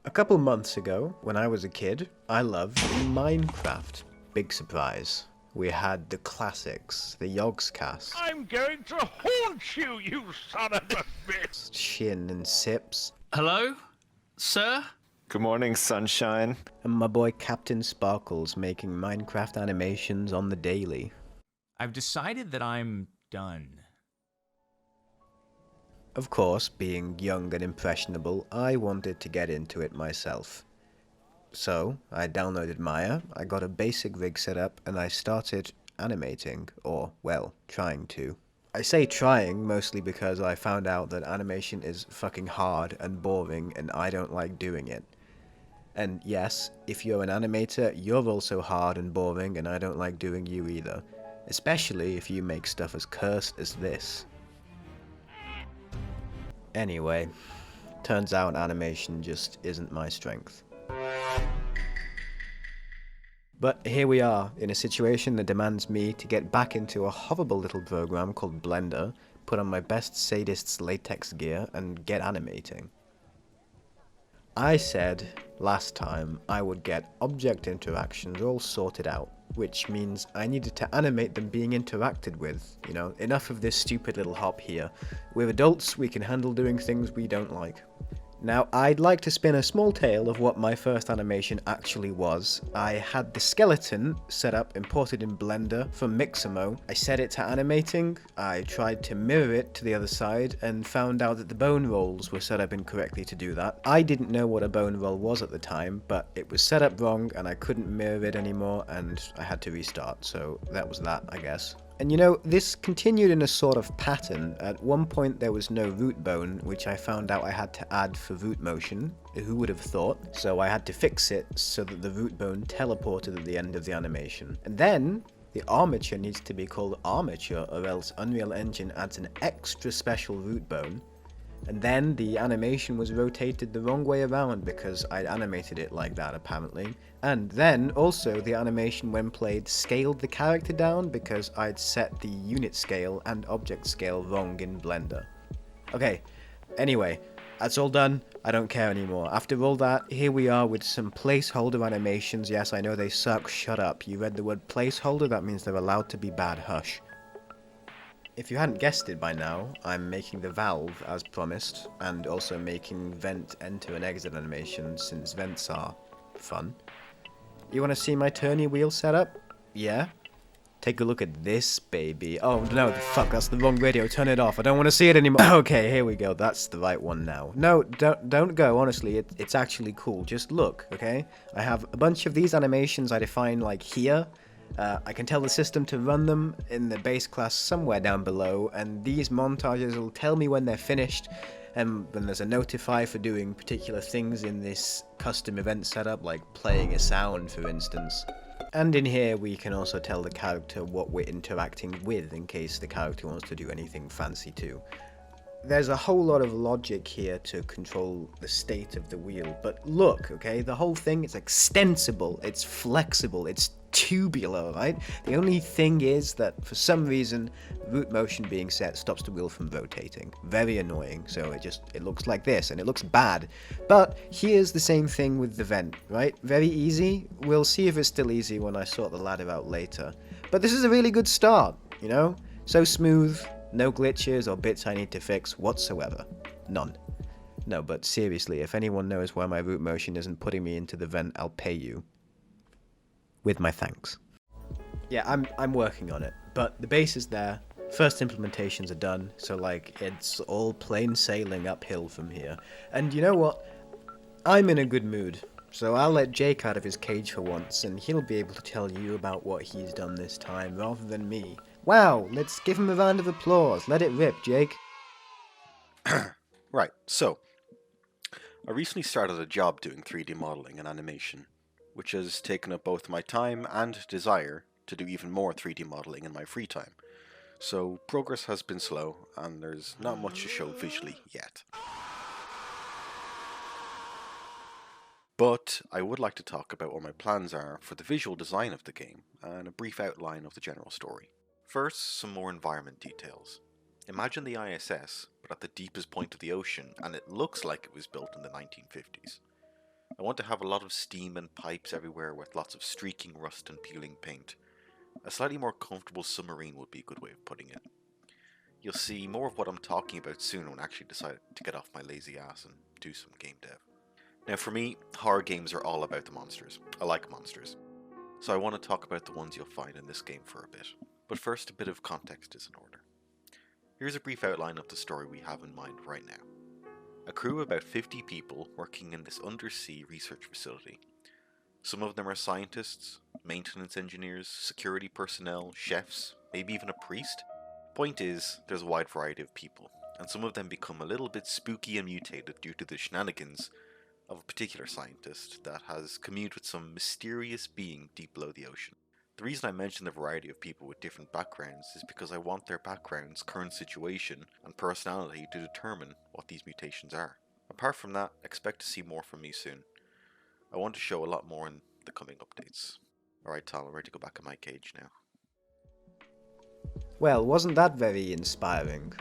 A couple months ago, when I was a kid, I loved Minecraft. Big surprise. We had the classics, the Yogscast, I'm going to haunt you, you son of a bitch! Shin and Sips, Hello, sir? Good morning, sunshine. and my boy Captain Sparkles making Minecraft animations on the daily. I've decided that I'm done. Of course, being young and impressionable, I wanted to get into it myself. So, I downloaded Maya, I got a basic rig set up, and I started animating, or, well, trying to. I say trying mostly because I found out that animation is fucking hard and boring and I don't like doing it. And yes, if you're an animator, you're also hard and boring and I don't like doing you either. Especially if you make stuff as cursed as this. Anyway, turns out animation just isn't my strength. But here we are, in a situation that demands me to get back into a horrible little program called Blender, put on my best sadist's latex gear, and get animating. I said last time I would get object interactions all sorted out, which means I needed to animate them being interacted with. You know, enough of this stupid little hop here. We're adults, we can handle doing things we don't like. Now, I'd like to spin a small tale of what my first animation actually was. I had the skeleton set up, imported in Blender from Mixamo. I set it to animating, I tried to mirror it to the other side, and found out that the bone rolls were set up incorrectly to do that. I didn't know what a bone roll was at the time, but it was set up wrong and I couldn't mirror it anymore, and I had to restart, so that was that, I guess. And you know, this continued in a sort of pattern. At one point there was no root bone, which I found out I had to add for root motion. Who would have thought? So I had to fix it so that the root bone teleported at the end of the animation. And then the armature needs to be called armature, or else Unreal Engine adds an extra special root bone. And then the animation was rotated the wrong way around because I'd animated it like that apparently. And then also the animation when played scaled the character down because I'd set the unit scale and object scale wrong in Blender. Okay, anyway, that's all done. I don't care anymore. After all that, here we are with some placeholder animations. Yes, I know they suck. Shut up. You read the word placeholder? That means they're allowed to be bad. Hush. If you hadn't guessed it by now, I'm making the valve as promised, and also making vent enter and exit animation since vents are fun. You want to see my turny wheel setup? Yeah? Take a look at this baby. Oh no, fuck, that's the wrong radio. Turn it off. I don't want to see it anymore. Okay, here we go. That's the right one now. No, don't go. Honestly, it's actually cool. Just look, okay? I have a bunch of these animations I define like here. I can tell the system to run them in the base class somewhere down below, and these montages will tell me when they're finished, and when there's a notify for doing particular things in this custom event setup, like playing a sound for instance. And in here we can also tell the character what we're interacting with in case the character wants to do anything fancy too. There's a whole lot of logic here to control the state of the wheel, but look, okay, the whole thing is extensible, it's flexible, it's tubular, right? The only thing is that for some reason root motion being set stops the wheel from rotating. Very annoying. So it looks like this and it looks bad. But here's the same thing with the vent, right? Very easy. We'll see if it's still easy when I sort the ladder out later. But this is a really good start, you know? So smooth, no glitches or bits I need to fix whatsoever. None. No, but seriously, if anyone knows why my root motion isn't putting me into the vent, I'll pay you. With my thanks. Yeah, I'm working on it, but the base is there. First implementations are done, so like it's all plain sailing uphill from here. And you know what? I'm in a good mood, so I'll let Jake out of his cage for once, and he'll be able to tell you about what he's done this time rather than me. Wow, let's give him a round of applause. Let it rip, Jake. Right, so I recently started a job doing 3D modeling and animation, which has taken up both my time and desire to do even more 3D modeling in my free time. So progress has been slow, and there's not much to show visually yet. But I would like to talk about what my plans are for the visual design of the game, and a brief outline of the general story. First, some more environment details. Imagine the ISS, but at the deepest point of the ocean, and it looks like it was built in the 1950s. I want to have a lot of steam and pipes everywhere with lots of streaking rust and peeling paint. A slightly more comfortable submarine would be a good way of putting it. You'll see more of what I'm talking about soon when I actually decide to get off my lazy ass and do some game dev. Now for me, horror games are all about the monsters. I like monsters. So I want to talk about the ones you'll find in this game for a bit. But first, a bit of context is in order. Here's a brief outline of the story we have in mind right now. A crew of about 50 people working in this undersea research facility. Some of them are scientists, maintenance engineers, security personnel, chefs, maybe even a priest. Point is, there's a wide variety of people, and some of them become a little bit spooky and mutated due to the shenanigans of a particular scientist that has communed with some mysterious being deep below the ocean. The reason I mention the variety of people with different backgrounds is because I want their backgrounds, current situation, and personality to determine what these mutations are. Apart from that, expect to see more from me soon. I want to show a lot more in the coming updates. Alright Tal, I'm ready to go back in my cage now. Well, wasn't that very inspiring?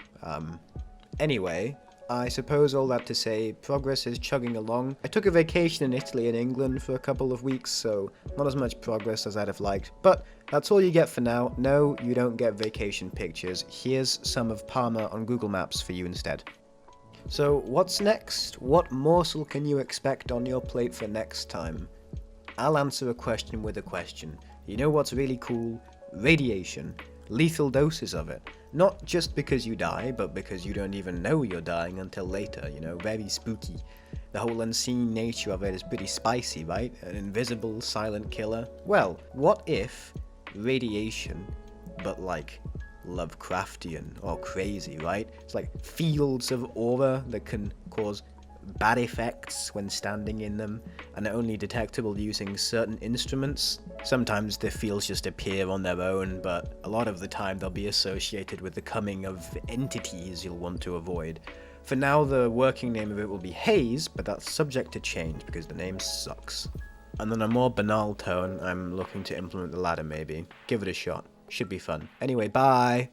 Anyway, I suppose all that to say, progress is chugging along. I took a vacation in Italy and England for a couple of weeks, so not as much progress as I'd have liked. But that's all you get for now. No, you don't get vacation pictures. Here's some of Parma on Google Maps for you instead. So what's next? What morsel can you expect on your plate for next time? I'll answer a question with a question. You know what's really cool? Radiation. Lethal doses of it. Not just because you die, but because you don't even know you're dying until later, you know, very spooky. The whole unseen nature of it is pretty spicy, right? An invisible, silent killer. Well, what if radiation, but like Lovecraftian or crazy, right? It's like fields of aura that can cause bad effects when standing in them, and are only detectable using certain instruments. Sometimes the fields just appear on their own, but a lot of the time they'll be associated with the coming of entities you'll want to avoid. For now, the working name of it will be Haze, but that's subject to change because the name sucks. And on a more banal tone, I'm looking to implement the ladder maybe. Give it a shot. Should be fun. Anyway, bye!